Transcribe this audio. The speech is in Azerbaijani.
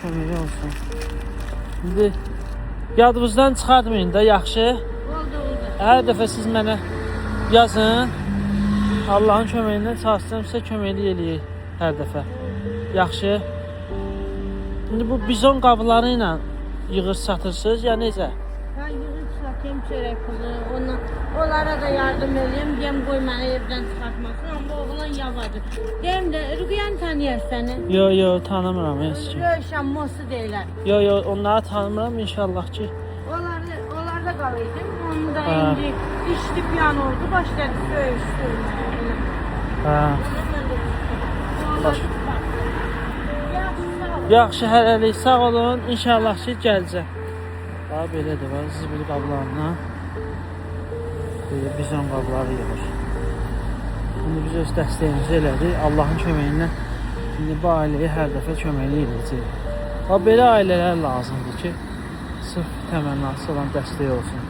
Kömək olsun. İndi yadınızdan çıxartmayın da, yaxşı? Oldu. Hər dəfə siz mənə yazın. Allahın köməyindən çalışsam sizə köməklik eləyək hər dəfə. Yaxşı? İndi bu bizon qabları ilə yığır satırsınız ya necə? Ha, yığıb satayım çörək pulu. Onlara da yardım edeyim. Deyim qoy məni evdən çıxartmasın. Amma oğlan yavadır. Deyim də Rüqyan tanıyır səni. Yo, tanımıram heç kim. Röşən Mosu deyirlər. Yo, onları tanımıram inşallah ki. Onlarda qalıydım. Onu da indi işli piyan oldu. Başladı söyüşdürməyə. Ha. Yaxşı, hələlik sağ olun. İnşallah ki gələcək. Daha belədir, var zibil qablarına. Böyle bizon qabları yığır. Şimdi biz öz dəstəyimizi elədik. Allahın köməyi ilə indi bu ailəyə hər dəfə köməklik edəcək. Belə ailələr lazımdır ki, sırf təmənnası olan dəstək olsun.